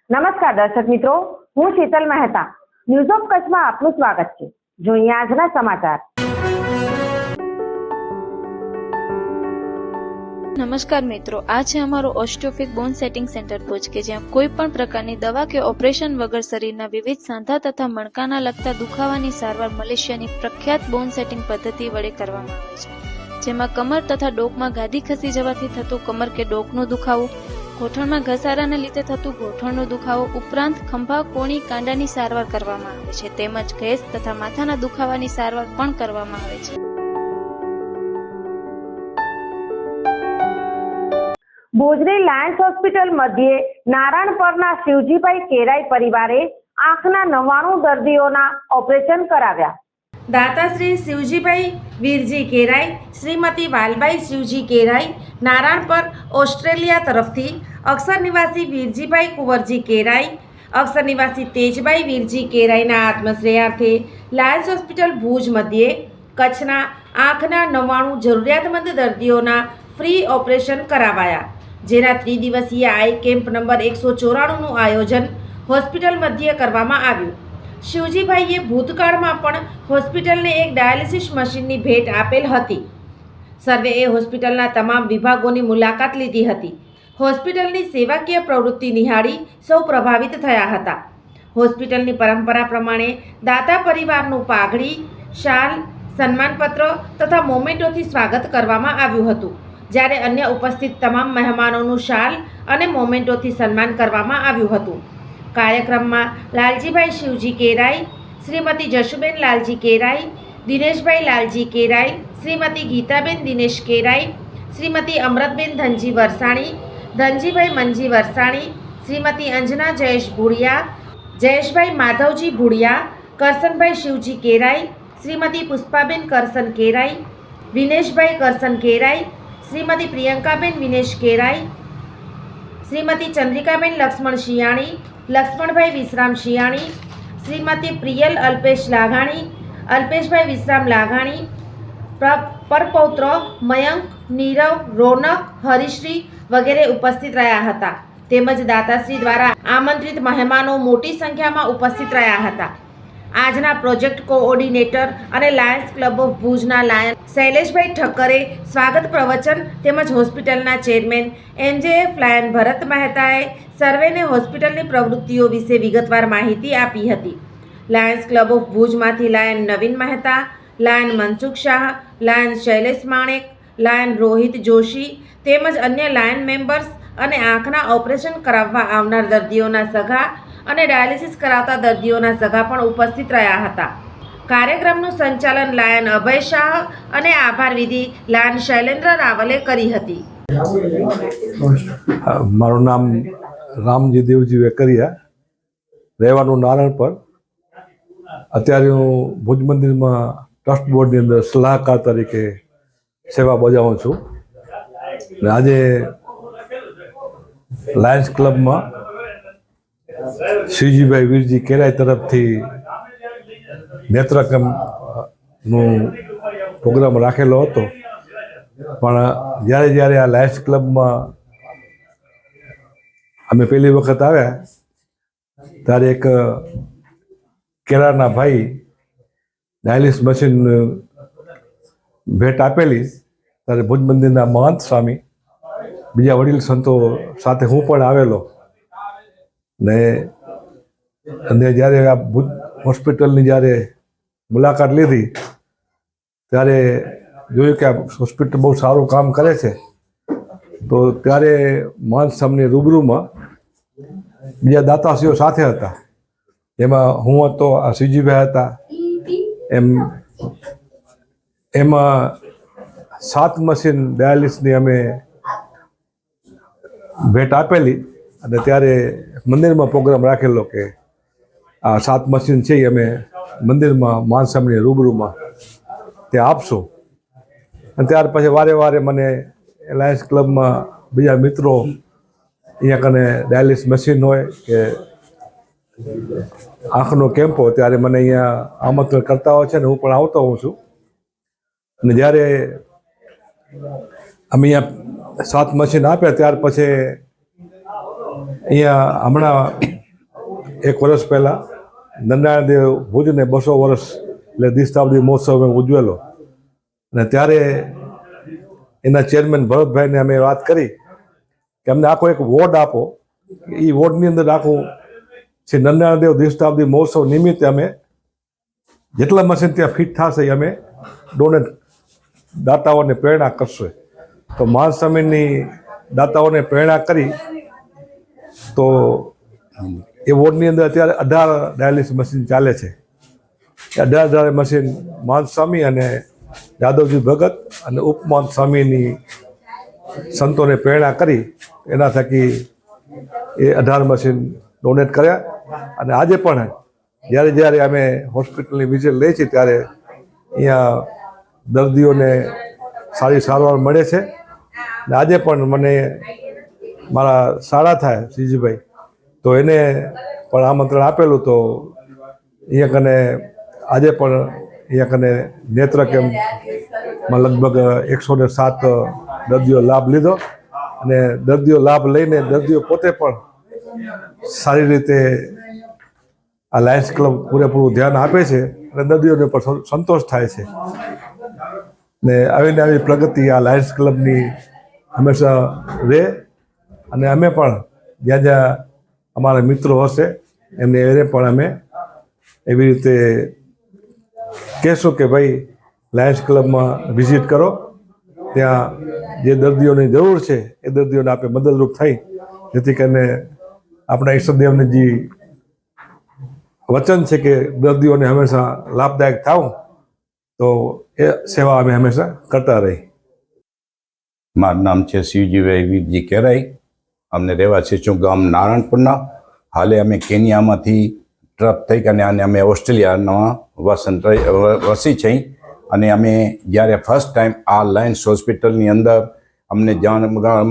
નમસ્કાર દર્શક મિત્રો, હું શીતલ મહેતા. ન્યૂઝ ઓફ કચ્છમાં આપનું સ્વાગત છે. જોઈએ આજના સમાચાર. નમસ્કાર મિત્રો, આ છે અમારું ઓસ્ટિયોફિક બોન સેટિંગ સેન્ટર ભુજ કે જ્યાં કોઈ પણ પ્રકારની દવા કે ઓપરેશન વગર શરીરના વિવિધ સાંધા તથા મણકાના લગતા દુખાવાની સારવાર મલેશિયાની પ્રખ્યાત બોન સેટિંગ પદ્ધતિ વડે કરવામાં આવે છે, જેમાં કમર તથા ડોકમાં ગાદી ખસી જવાથી થતું કમર કે ડોકનો દુખાવો, ગોઠણમાં ઘસારાને લીધે થતું ગોઠણનો દુખાવો ઉપરાંત ખંભા, કોણી, કાંડાની સારવાર કરવામાં આવે છે, તેમજ ગેસ તથા માથાના દુખાવાની સારવાર પણ કરવામાં આવે છે. ભુજની લાયન્સ હોસ્પિટલ મધ્યે નારાયણપરના શિવજીભાઈ કેરાઈ પરિવારે આંખના 99 દર્દીઓના ઓપરેશન કરાવ્યા. દાતાશ્રી શિવજીભાઈ વીરજી કેરાઈ, શ્રીમતી વાલબાઈ શિવજી કેરાઈ, નારાયણપર, ઓસ્ટ્રેલિયા તરફથી અક્ષર નિવાસી વીરજીભાઈ કુંવરજી કેરાઈ, અક્ષર નિવાસી તેજભાઈ વીરજી કેરાઈના આત્મશ્રેયાર્થે લાયન્સ હોસ્પિટલ ભુજ મધ્યે કચ્છના આંખના 99 જરૂરિયાતમંદ દર્દીઓના ફ્રી ઓપરેશન કરાવાયા, જેના ત્રિદિવસીય આઈ કેમ્પ નંબર 194નું આયોજન હોસ્પિટલ મધ્યે કરવામાં આવ્યું. શિવજીભાઈએ ભૂતકાળમાં પણ હોસ્પિટલને એક ડાયાલિસિસ મશીનની ભેટ આપેલ હતી. સર્વેએ હોસ્પિટલના તમામ વિભાગોની મુલાકાત લીધી હતી. હોસ્પિટલની સેવાકીય પ્રવૃત્તિ નિહાળી સૌ પ્રભાવિત થયા હતા. હોસ્પિટલની પરંપરા પ્રમાણે દાતા પરિવારનું પાઘડી, શાલ, સન્માનપત્ર તથા મોમેન્ટોથી સ્વાગત કરવામાં આવ્યું હતું, જ્યારે અન્ય ઉપસ્થિત તમામ મહેમાનોનું શાલ અને મોમેન્ટોથી સન્માન કરવામાં આવ્યું હતું. કાર્યક્રમમાં લાલજીભાઈ શિવજી કેરાઈ, શ્રીમતી જશુબેન લાલજી કેરાઈ, દિનેશભાઈ લાલજી કેરાઈ, શ્રીમતી ગીતાબેન દિનેશ કેરાઈ, શ્રીમતી અમૃતબેન ધનજી વરસાણી, ધનજીભાઈ મંજી વરસાણી, શ્રીમતી અંજના જયેશ ભુડિયા, જયેશભાઈ માધવજી ભુડિયા, કરસનભાઈ શિવજી કેરાઈ, શ્રીમતી પુષ્પાબેન કરસન કેરાઈ, વિનેશભાઈ કરસન કેરાઈ, શ્રીમતી પ્રિયંકાબેન વિનેશ કેરાઈ, શ્રીમતી ચંદ્રિકાબેન લક્ષ્મણ શિયાણી, લક્ષ્મણભાઈ વિશ્રામ શિયાણી, શ્રીમતી પ્રિયલ અલ્પેશ લાઘાણી, અલ્પેશભાઈ વિશ્રામ લાઘાણી, પરપૌત્ર મયંક, નીરવ, રોનક, હરિશ્રી વગેરે ઉપસ્થિત રહ્યા હતા. તેમજ દાતાશ્રી દ્વારા આમંત્રિત મહેમાનો મોટી સંખ્યામાં ઉપસ્થિત રહ્યા હતા. આજના પ્રોજેક્ટ કોઓર્ડિનેટર અને લાયન્સ ક્લબ ઓફ ભુજના લાયન શૈલેષભાઈ ઠક્કરે સ્વાગત પ્રવચન તેમજ હોસ્પિટલના ચેરમેન MJF લાયન ભરત મહેતાએ સર્વેને હોસ્પિટલની પ્રવૃત્તિઓ વિશે વિગતવાર માહિતી આપી હતી. લાયન્સ ક્લબ ઓફ ભુજમાંથી Lion Navin Mehta, Lion Mansukh Shah, Lion Shailesh Manek, Lion Rohit Joshi તેમજ અન્ય લાયન મેમ્બર્સ અને આંખના ઓપરેશન કરાવવા આવનાર દર્દીઓના સગા અને ડાયાલિસિસ કરાવતા દર્દીઓના સગા પણ ઉપસ્થિત રહ્યા હતા. કાર્યક્રમનું સંચાલન લાયન અભય શાહ અને આભાર વિધિ લાયન શૈલેન્દ્ર રાવલે કરી હતી. મારું નામ રામજી દેવજી વેકરિયા, રહેવાનું નારાયણપર. અત્યારે હું ભુજ મંદિરમાં ટ્રસ્ટ બોર્ડની અંદર સલાહકાર તરીકે સેવા બજાવું છું. અને આજે લાયન્સ ક્લબમાં શિવજીભાઈ વીરજી કેરાઈ તરફથી નેત્રકમનું પ્રોગ્રામ રાખેલો હતો, પણ જ્યારે આ લાયન્સ ક્લબમાં અમે પહેલી વખત આવ્યા ત્યારે એક કેરાના ભાઈ ડાયાલિસિસ મશીન ભેટ આપેલી. ત્યારે ભુજ મંદિરના મહંત સ્વામી, બીજા વડીલ સંતો સાથે હું પણ આવેલો ને જ્યારે આ ભુજ હોસ્પિટલની જ્યારે મુલાકાત લીધી ત્યારે જોયું કે આ હોસ્પિટલ બહુ સારું કામ કરે છે. તો ત્યારે મહંત સ્વામીની રૂબરૂમાં બીજા દાતાશ્રીઓ સાથે હતા, એમાં હું હતો, આ શિવજીભાઈ હતા. એમાં 7 મશીન ડાયાલિસિસની અમે ભેટ આપેલી. અને ત્યારે મંદિરમાં પ્રોગ્રામ રાખેલો કે આ 7 મશીન છે એ અમે મંદિરમાં માનસામની રૂબરૂમાં તે આપશું. અને ત્યાર પછી વારે મને લાયન્સ ક્લબમાં બીજા મિત્રો અહીંયા કને ડાયાલિસિસ મશીન હોય કે આંખનો કેમ્પ હોય ત્યારે મને અહીંયા આમંત્રણ કરતા હોય છે ને હું પણ આવતો હોઉં છું. અને જ્યારે અમે અહીંયા 7 મશીન આપ્યા ત્યાર પછી અહીંયા હમણાં 1 વર્ષ પહેલાં નરનાળા દેવ ભુજને 200 વર્ષ એટલે દ્વિશતાબ્દી મહોત્સવ અમે ઉજવેલો અને ત્યારે એના ચેરમેન ભરતભાઈને અમે વાત કરી કે અમને આખો એક વોર્ડ આપો. એ વોર્ડની અંદર આખું શ્રી નરનાળા દેવ દ્વિશતાબ્દી મહોત્સવ નિમિત્તે અમે જેટલા મશીન ત્યાં ફિટ થશે એ અમે ડોનેટ દાતાઓને પ્રેરણા કરશે. તો મહાન સ્વામીની દાતાઓને પ્રેરણા કરી તો એ વોર્ડની અંદર અત્યારે 18 ડાયાલિસિસ મશીન ચાલે છે. એ 18 મશીન મહાન સ્વામી અને યાદવજી ભગત અને ઉપમહાન સ્વામીની સંતોને પ્રેરણા કરી એના થકી એ 18 મશીન ડોનેટ કર્યા. અને આજે પણ જ્યારે જ્યારે અમે હોસ્પિટલની વિઝિટ લઈએ છીએ ત્યારે અહીંયા દર્દીઓને સારી સારવાર મળે છે. અને આજે પણ મને મારા શાળા થાય શ્રીજીભાઈ તો એને પણ આમંત્રણ આપેલું તો અહીંયા કને આજે પણ અહીંયા કને નેત્ર કેમ્પમાં લગભગ 107 દર્દીઓ લાભ લીધો અને દર્દીઓ લાભ લઈને દર્દીઓ પોતે પણ સારી રીતે આ લાયન્સ ક્લબ પૂરેપૂરું ધ્યાન આપે છે અને દર્દીઓને પણ સંતોષ થાય છે. ને આવીને આવી પ્રગતિ આ લાયન્સ ક્લબની હંમેશા રહે અને અમે પણ જ્યાં જ્યાં અમારા મિત્રો હશે એને પણ અમે એવી રીતે કહેશું કે ભાઈ લાયન્સ ક્લબમાં વિઝિટ કરો. ત્યાં જે દર્દીઓની જરૂર છે એ દર્દીઓને આપણે મદદરૂપ થઈ જેથી કરીને આપણા ઈષ્ટદેવને જે વચન છે કે દર્દીઓને હંમેશા લાભદાયક થાવું તો એ સેવા અમે હંમેશા કરતા રહી. મારું નામ છે શિવજીભાઈ વીરજી કેરાઈ. અમને રહેવાસી છું ગામ નારાયણપુરના. હાલે અમે કેનિયામાંથી ટ્રક થઈ અને અમે ઓસ્ટ્રેલિયામાં વસી છે. અને અમે જ્યારે ફર્સ્ટ ટાઈમ આ લાયન્સ હોસ્પિટલની અંદર અમને જાણ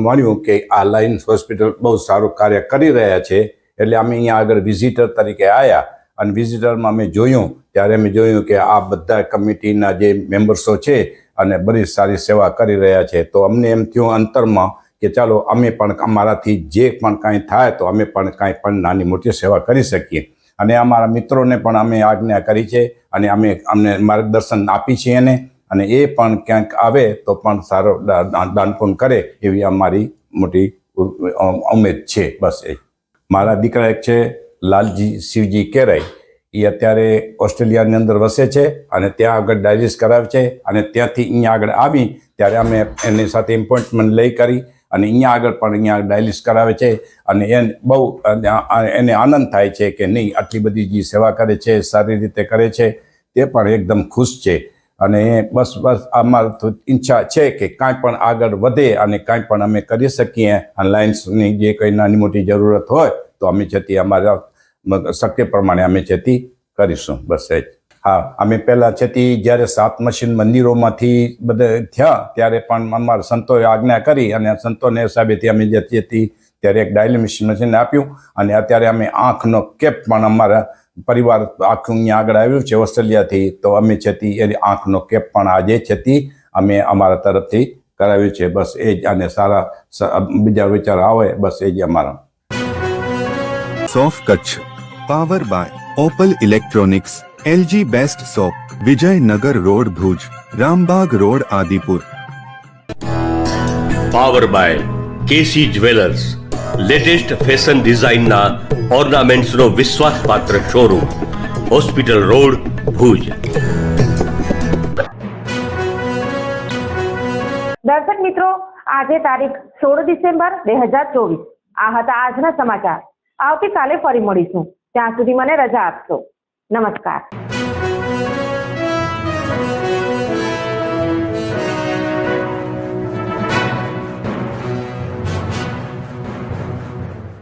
મળ્યું કે આ લાયન્સ હોસ્પિટલ બહુ સારું કાર્ય કરી રહ્યા છે એટલે અમે અહીંયા આગળ વિઝિટર તરીકે આવ્યા અને વિઝિટરમાં અમે જોયું ત્યારે અમે જોયું કે આ બધા કમિટીના જે મેમ્બર્સો છે અને બધી સારી સેવા કરી રહ્યા છે. તો અમને એમ થયું અંતરમાં કે ચાલો અમે પણ અમારાથી જે પણ કાંઈ થાય તો અમે પણ કાંઈ પણ નાની મોટી સેવા કરી શકીએ. અને અમારા મિત્રોને પણ અમે આજ્ઞા કરી છે અને અમને માર્ગદર્શન આપી છે એને અને એ પણ ક્યાંક આવે તો પણ સારો દાનપુણ કરે એવી અમારી મોટી ઉમેદ છે. બસ એ મારા દીકરા એક છે લાલજી શિવજી કેરાઈ. એ અત્યારે ઓસ્ટ્રેલિયાની અંદર વસે છે અને ત્યાં આગળ ડાયાલિસિસ કરાવે છે અને ત્યાંથી અહીંયા આગળ આવી ત્યારે અમે એની સાથે એપોઇન્ટમેન્ટ લઈ કરી અને અહીંયા આગળ પણ અહીંયા ડાયાલિસિસ કરાવે છે અને એ બહુ એને આનંદ થાય છે કે નહીં આટલી બધી જે સેવા કરે છે સારી રીતે કરે છે તે પણ એકદમ ખુશ છે. અને બસ અમારી ઈચ્છા છે કે કાંઈ પણ આગળ વધે અને કાંઈ પણ અમે કરી શકીએ. લાયન્સની જે કંઈ નાની મોટી જરૂરત હોય તો અમે છેતી અમારા શક્ય પ્રમાણે અમે છેતી કરીશું. બસ એ જ. હા, અમે પહેલાં છેતી જ્યારે 7 મશીન મંદિરોમાંથી બધે થયા ત્યારે પણ અમારા સંતોએ આજ્ઞા કરી અને સંતોને હિસાબેથી અમે જે હતી ત્યારે એક ડાયાલિસિસ મશીન આપ્યું અને અત્યારે અમે આંખનો કેપ પણ અમારા પરિવાર આખું અહીંયા આગળ આવ્યું છે ઓસ્ટ્રેલિયાથી તો અમે છેતી એ આંખનો કેપ પણ આજે છેતી અમે અમારા તરફથી કરાવ્યું છે. બસ એ જ. અને સારા બીજા વિચાર આવે બસ એ જ અમારા. સોફ Kutch power by Opal electronics LG best shop Vijaynagar road Bhuj Rambagh road Adipur. Power by KC jewellers latest fashion ડિઝાઇનના ઓર્નામેન્ટ્સનો વિશ્વાસપાત્ર શોરૂમ હોસ્પિટલ રોડ ભુજ. દર્શક મિત્રો, આજે તારીખ 16 ડિસેમ્બર 2024. આ હતા આજના સમાચાર. આવતીકાલે ફરી મળીશું. ત્યાં સુધી મને રજા આપશો. નમસ્કાર.